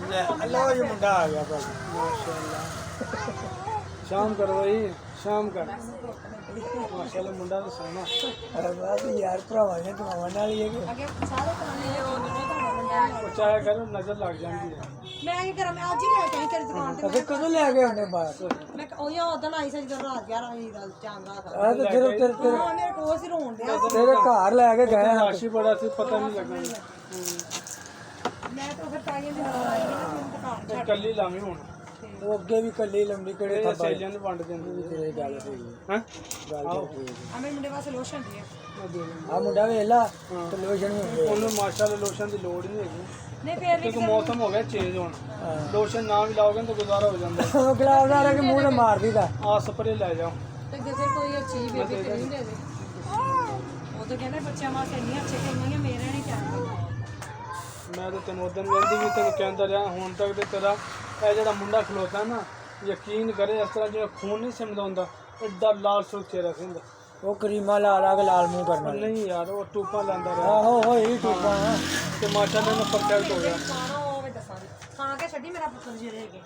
लो ये मुंडा आ गया भाई माशाल्लाह। शाम कर भाई शाम कर माशाल्लाह मुंडा तो सोना। अरे बात यार भरावा ने कमाने वाली है कि चाहे करो नजर लग जाती है। मैं ये करा मैं आज ही लेके आई तेरी दुकान ते। अबे कदों ले गए हमने बाहर मैं ओही उदन आई सी जब रात 11 बजे गल चांद रात आ तो तेरे हां मेरे कोल सी रोन दिया तेरे घर लेके गए राशि बड़ा सी पता नहीं लगना। मैं तो फिर ताईं दी आई नहीं दुकान ਤੇ ਕੱਲੀ ਲਾਵੀਂ ਹੁਣ ਉਹ ਅੱਗੇ ਵੀ ਕੱਲੀ ਲੰਬੀ ਕਿਹੜੇ ਥੱਬਾ ਸੇਲਿਆਂ ਨੂੰ ਵੰਡ ਦਿੰਦੀ ਤੇਰੀ ਗੱਲ ਸਹੀ ਹੈ ਗੱਲ ਤਾਂ ਠੀਕ ਹੈ। ਆ ਮੇਰੇ ਮੁੰਡੇ ਵਾਸਤੇ ਲੋਸ਼ਨ ਦੀ ਆ ਮੁੰਡਾ ਵੇਲਾ ਤੇ ਲੋਸ਼ਨ ਵੀ ਹੁੰਦੇ ਉਹਨੂੰ ਮਾਸ਼ਾਅੱਲਾ ਲੋਸ਼ਨ ਦੀ ਲੋੜ ਨਹੀਂ ਹੈਗੀ ਨਹੀਂ ਫੇਰ ਵੀ ਕਿਉਂਕਿ ਮੌਸਮ ਹੋ ਗਿਆ ਚੇਂਜ ਹੁਣ ਲੋਸ਼ਨ ਨਾ ਵੀ ਲਾਓਗੇ ਤਾਂ ਗੁਜ਼ਾਰਾ ਹੋ ਜਾਂਦਾ ਉਹ ਗਲਾਸ ਆ ਰਿਹਾ ਕਿ ਮੂੰਹ ਤੇ ਮਾਰ ਦੀਦਾ ਆ ਸਪਰੇ ਲੈ ਜਾਓ ਤੇ ਜੇ ਕੋਈ ਅੱਛੀ ਬੇਬੀ ਤੇ ਨਹੀਂ ਦੇ ਦੇ ਉਹ ਤਾਂ ਕਹਿੰਦੇ ਬੱਚਿਆਂ ਵਾਸਤੇ ਇੰਨੀ ਅੱਛੇ ਕਰਨਗੇ ਮੇਰੇ ਨਹੀਂ ਚਾਹੀਦੇ। ਮੈਂ ਤਾਂ ਤੈਨੂੰ ਉਦੋਂ ਵੇਂਦੀ ਵੀ ਤੈਨੂੰ ਕਹਿੰਦਾ ਰਿਹਾ ਹੁਣ ਤੱਕ ਤੇ ਤੇਰਾ ਇਹ ਜਿਹੜਾ ਮੁੰਡਾ ਖਲੋਤਾ ਨਾ ਯਕੀਨ ਕਰੇ ਇਸ ਤਰ੍ਹਾਂ ਜਿਵੇਂ ਖੂਨ ਨਹੀਂ ਸਿਮਦਾ ਹੁੰਦਾ ਐਡਾ ਲਾਲ ਸੁਰਖ ਚਿਹਰਾ ਸੀ ਉਹ ਕਰੀਮਾ ਲਾ ਲਾ ਕੇ ਲਾਲ ਮੂੰਹ ਕਰਨਾ ਨਹੀਂ ਯਾਰ ਉਹ ਟੂਪਾਂ ਲਾਂਦਾ ਰਿਹਾ ਆਹੋ ਹੋਈ ਟੂਪਾਂ ਤੇ ਮਾਸ਼ਾਅੱਲਾ ਨੇ ਪਰਫੈਕਟ ਹੋ ਗਿਆ ਖਾਣਾ ਉਹ ਵੀ ਦੱਸਾਂਗੀ ਖਾ ਕੇ ਛੱਡੀ ਮੇਰਾ ਪੁੱਤਰ ਜਿਹੜੇ ਹੈਗੇ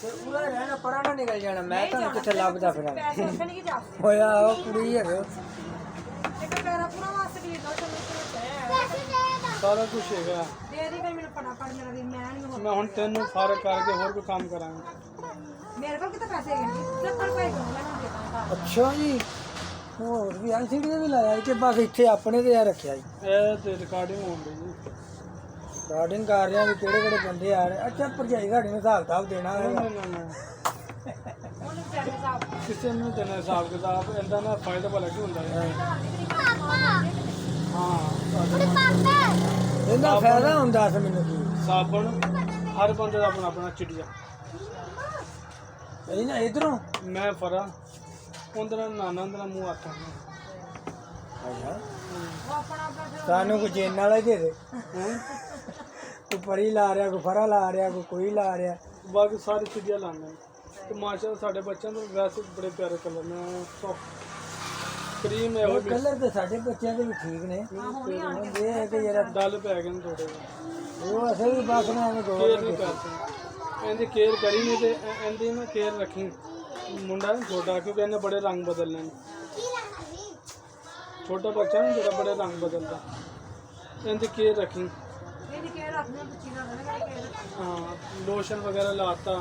ਤੇ ਉਹਦਾ ਰਹਿਣਾ ਪਰਾਂ ਨਾ ਨਿਕਲ ਜਾਣਾ ਮੈਂ ਤੁਹਾਨੂੰ ਕਿੱਥੇ ਲੱਭਦਾ ਫਿਰਾਂ ਪੈਸੇ ਉੱਥੇ ਨਹੀਂ ਜਾ ਹੋਇਆ ਉਹ ਕੁੜੀ ਹੈਗੇ ਇੱਕ ਪੈਰਾ ਪੂਰਾ ਵਾਸਤੇ ਵੀ ਦੋ ਸਾਰਾ ਕੁਝ ਹੈਗਾ ਦੇ ਦੀ ਫਿਰ ਮੈਨੂੰ ਫਟਾਫਟ ਮੇਰਾ ਵੀ ਮੈਂ ਨਹੀਂ ਮੈਂ ਹੁਣ ਤੈਨੂੰ ਫਾਰਗ ਕਰਕੇ ਹੋਰ ਕੋਈ ਕੰਮ ਕਰਾਂਗਾ ਮੇਰੇ ਕੋਲ ਕਿਤੇ ਪੈਸੇ ਹੈਗੇ ਨਹੀਂ 70 ਰੁਪਏ ਕੋਲ ਮੈਂ ਦੇ ਦਾਂਗਾ। ਅੱਛਾ ਜੀ ਹੋਰ ਵੀ ਐਲਸੀਡੀ ਦੇ ਵੀ ਲਾਇਆ ਕਿ ਬਸ ਇੱਥੇ ਆਪਣੇ ਤੇ ਆ ਰੱਖਿਆ ਜੀ ਇਹ ਤੇ ਰਿਕਾਰਡਿੰਗ ਹੋਣ ਦੀ ਜੀ ਰਿਕਾਰਡਿੰਗ ਕਰ ਰਿਹਾ ਵੀ ਕਿਹੜੇ ਕਿਹੜੇ ਬੰਦੇ ਆ ਰਹੇ ਅੱਛਾ ਭਰਜਾਈ ਸਾਡੀ ਨੂੰ ਹਿਸਾਬ ਕਿਤਾਬ ਦੇਣਾ ਹੈ ਉਹਨੂੰ ਪੈਸੇ ਸਾਹਿਬ ਕਿਸੇ ਨੂੰ ਦੇਣਾ ਹਿਸਾਬ ਕਿਤਾਬ ਇਹਦਾ ਨਾ ਫਾਇਦਾ ਭਲਾ ਕੀ ਹੁੰਦਾ ਹੈ ਹਾਂ ਇਹਦਾ ਫਾਇਦਾ ਹੁੰਦਾ ਸੀ ਮੈਨੂੰ ਕੀ ਸਾਬਣ ਹਰ ਬੰਦੇ ਦਾ ਆਪਣਾ ਆਪਣਾ ਚਿੜੀਆ ਇਹ ਨਾ ਇਧਰੋਂ ਮੈਂ ਫਰਾ ਉਹਦਾ ਨਾਨਾ ਦਾ ਮੂੰਹ ਆਤਾ ਅੱਛਾ ਉਹ ਆਪਣਾ ਆਪਣਾ ਸਾਨੂੰ ਕੋਈ ਚੇਨ ਵਾਲਾ ਹੀ ਦੇ ਦੇ ਕੋਈ ਪਰੀ ਲਾ ਰਿਹਾ ਕੋਈ ਫਰਾ ਲਾ ਰਿਹਾ ਕੋਈ ਲਾ ਰਿਹਾ ਬਾਕੀ ਸਾਰੀ ਚੀਜ਼ਾਂ ਲਾਉਂਦੇ ਤੇ ਮਾਸ਼ਾਅੱਲਾ ਸਾਡੇ ਬੱਚਿਆਂ ਨੂੰ ਵੈਸੇ ਬੜੇ ਪਿਆਰੇ ਕਲਰ ਨੇ ਕਰੀਮ ਹੈ ਉਹ ਕਲਰ ਤੇ ਸਾਡੇ ਬੱਚਿਆਂ ਦੇ ਵੀ ਠੀਕ ਨੇ ਇਹ ਹੈ ਕਿ ਜਿਹੜਾ ਡਲ ਪੈ ਗਏ ਨੇ ਥੋੜੇ ਉਹ ਅਸਲ ਵੀ ਬਸ ਨਾ ਐਵੇਂ ਕੇਅਰ ਨਹੀਂ ਕਰਦੇ ਇਹਦੀ ਕੇਅਰ ਕਰੀ ਨਹੀਂ ਤੇ ਇਹਦੀ ਨਾ ਕੇਅਰ ਰੱਖੀ ਮੁੰਡਾ ਛੋਟਾ ਕਿਉਂਕਿ ਇਹਨੇ ਬੜੇ ਰੰਗ ਬਦਲਨੇ ਨੇ ਛੋਟਾ ਬੱਚਾ ਨਾ ਜਿਹੜਾ ਬੜੇ ਰੰਗ ਬਦਲਦਾ ਇਹਦੀ ਕੇਅਰ ਰੱਖੀ ਇਹਦੀ ਕੇਅਰ ਰੱਖਣਾ ਬੱਚੀ ਦਾ ਰਹਿਣਾ ਹਾਂ ਲੋਸ਼ਨ ਵਗੈरह लाता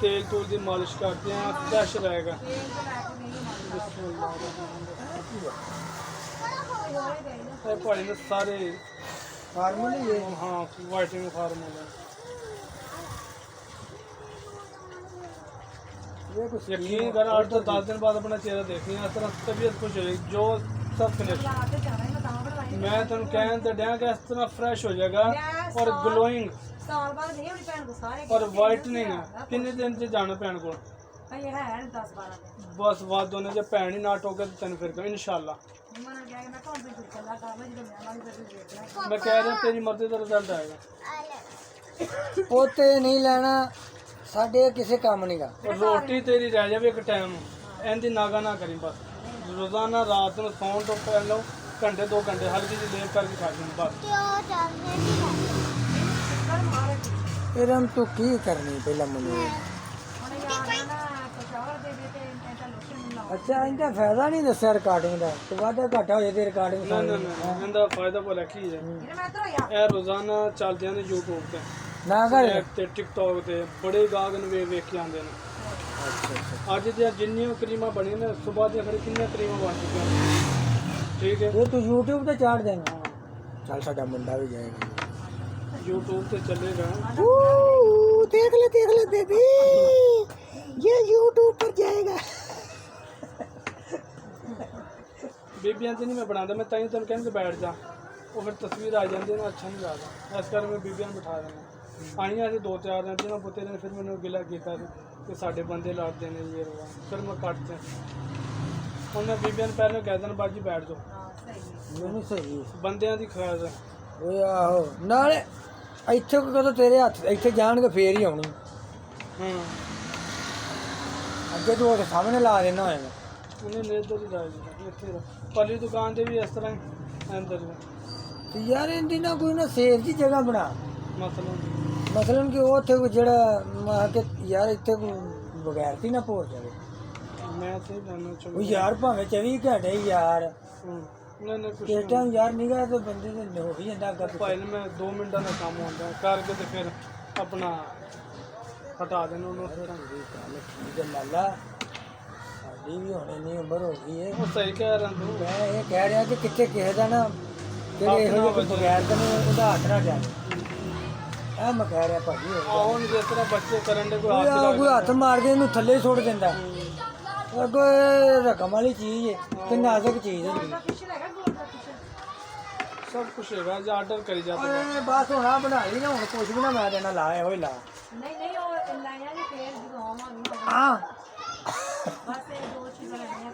तेल तूल की मालिश करते हैं फ्रेश रहेगा भाई ने सारे फार्मूले हाँ वाइटिंग फार्मूले यकीन कर 8 से 10 दिन बाद अपना चेहरा देखनी इस तरह तबीयत खुश हो जाएगी जो सब फिनिश मैं तेन कहन तो डैं कि इस तरह फ्रेश हो जाएगा और ग्लोइंग साल बाद नहीं अपनी भैन को सारे और वाइटनिंग है किन्ने दिन से जाना भैन को ये है 10 12 दिन बस बात दोनों जब भैन ही ना टोके तो तेन फिर इंशाल्लाह मन गया मैं कौन से चला कर मैं जो मैं वाली से देखना मैं कह रहा तेरी मर्जी का रिजल्ट आएगा पोते नहीं लेना साडे किसी काम नहीं का रोटी तेरी रह जाए एक टाइम एंदी नागा ना करी बस रोजाना रात में सौन तो पहले घंटे 2 घंटे हल्की सी लेट करके खा दी बस फिर हम तो की करनी पहला मुझे अच्छा इनका फायदा नहीं दसा रिकॉर्डिंग का तो वादा घाटा हो जाए रिकॉर्डिंग ना ना ना इनका फायदा भला की है ਇਹ ਰੋਜ਼ਾਨਾ ਚੱਲਦੇ ਨੇ YouTube ਤੇ ਨਾ ਕਰ ਤੇ TikTok ਤੇ ਬੜੇ ਗਾਹਕ ਨੂੰ ਵੇਖ ਕੇ ਆਉਂਦੇ ਨੇ ਅੱਛਾ ਅੱਜ ਦੀਆਂ ਜਿੰਨੀਆਂ ਕਰੀਮਾਂ ਬਣੀਆਂ ਨੇ ਸਵੇਰ ਦੀਆਂ ਫਿਰ ਕਿੰਨੀਆਂ ਕਰੀਮਾਂ ਬਣ ਚੁੱਕੀਆਂ ਠੀਕ ਹੈ ਇਹ ਤੂੰ YouTube ਤੇ ਚਾੜ ਦੇਂਗਾ ਚੱਲ ਸਾਡਾ ਮੁੰਡਾ ਵੀ ਜਾਏਗਾ YouTube पे चलेगा देख ले बेबी ये YouTube पर जाएगा बीबियां तो नहीं मैं बनाता मैं ताई तेन कहने बैठ जा वो फिर तस्वीर आ जाती है ना अच्छा नहीं लगता इस करके मैं बीबियां बिठा देना आईया अभी 2-4 दिन जिन्होंने पुते ने फिर मैंने गिला किया कि साढ़े बंदे लड़ते हैं ये रोआ फिर मैं कटते उन्हें बीबियां पहले कह देना बाजी बैठ जाओ नहीं सही बंदियां की ख्याल है आहो नाले ਇੱਥੇ ਕਦੋਂ ਤੇਰੇ ਹੱਥ ਇੱਥੇ ਜਾਣਗੇ ਫੇਰ ਹੀ ਆਉਣੀ ਅੱਗੇ ਤੂੰ ਉਹਦੇ ਸਾਹਮਣੇ ਲਾ ਦੇਣਾ ਹੋਏਗਾ ਉਹਨੇ ਨੇਦਰ ਹੀ ਲਾ ਦਿੱਤਾ ਇੱਥੇ ਪਰਲੀ ਦੁਕਾਨ ਤੇ ਵੀ ਇਸ ਤਰ੍ਹਾਂ ਹੀ ਅੰਦਰ ਤੇ ਯਾਰ ਇਹਦੀ ਨਾ ਕੋਈ ਨਾ ਸੇਫ ਦੀ ਜਗ੍ਹਾ ਬਣਾ ਮਸਲਾ ਮਤਲਬ ਕਿ ਉਹ ਉੱਥੇ ਕੋਈ ਜਿਹੜਾ ਮੈਂ ਕਿ ਯਾਰ ਇੱਥੇ ਕੋਈ ਬਗੈਰ ਤੀ ਨਾ ਭੋਰ ਜਾਵੇ ਮੈਂ ਤੇ ਜਾਣਾ ਉਹ ਚਾਹੁੰਦਾ ਯਾਰ ਭਾਵੇਂ 24 ਘੰਟੇ ਯਾਰ ਨਹੀਂ ਕੁਛ ਕਿਸ ਟਾਈਮ ਯਾਰ ਨਿਗਾ ਤੇ ਬੰਦੇ ਤੇ ਹੋ ਹੀ ਜਾਂਦਾ ਅੱਗਾ ਭਾਈ ਨੇ ਮੈਂ 2 ਮਿੰਟਾਂ ਦਾ ਕੰਮ ਹੁੰਦਾ ਕਰਕੇ ਤੇ ਫਿਰ ਆਪਣਾ ਹਟਾ ਦੇਣਾ ਉਹਨੂੰ ਠੀਕ ਹੈ ਲਾਲਾ ਸਾਡੀ ਵੀ ਹੁਣ ਇੰਨੀ ਉਮਰ ਹੋ ਗਈ ਹੈ ਉਹ ਸਹੀ ਕਹਿ ਰਿਹਾ ਤੂੰ ਮੈਂ ਇਹ ਕਹਿ ਰਿਹਾ ਕਿ ਕਿੱਥੇ ਕਿਸੇ ਦਾ ਨਾ ਜਿਹੜੇ ਇਹੋ ਜਿਹੇ ਕੋਈ ਬਗੈਰ ਤਾਂ ਨਹੀਂ ਉਹਦਾ ਹੱਥ ਨਾ ਜਾਵੇ ਇਹ ਮੈਂ ਕਹਿ ਰਿਹਾ ਭਾਜੀ ਆਹ ਹੁਣ ਜਿਸ ਤਰ੍ਹਾਂ ਬੱਚੇ ਕਰਨ ਦੇ ਕੋਈ ਕੋਈ ਆ ਕੋਈ ਹੱਥ ਮਾਰ ਕੇ ਇਹਨੂੰ ਥੱਲੇ ਸੁੱਟ ਦਿੰਦਾ ਕੋਈ ਰਕਮ ਵਾਲੀ ਚੀਜ਼ ਹੈ ਤੇ ਨਾਜ਼ੁਕ ਚੀਜ਼ ਹੁੰਦੀ ਫਿਸ਼ਰ ਹੈਗਾ ਗੋਲ ਦਾ ਫਿਸ਼ਰ ਸਭ ਕੁਝ ਹੈਗਾ ਜੇ ਆਰਡਰ ਕਰੀ ਜਾ ਓਏ ਬਸ ਹੁਣ ਆ ਬਣਾ ਲਈ ਨਾ ਹੁਣ ਕੁਝ ਵੀ ਨਾ ਮੈਂ ਦੇਣਾ ਲਾ ਇਹੋ ਹੀ ਲਾ ਨਹੀਂ ਉਹ ਲਾਇਆ ਨਹੀਂ ਫੇਰ ਜਦੋਂ ਆਵਾਂਗੇ ਹਾਂ ਬਸ ਇਹ 2 ਚੀਜ਼ਾਂ ਲੈਣੀਆਂ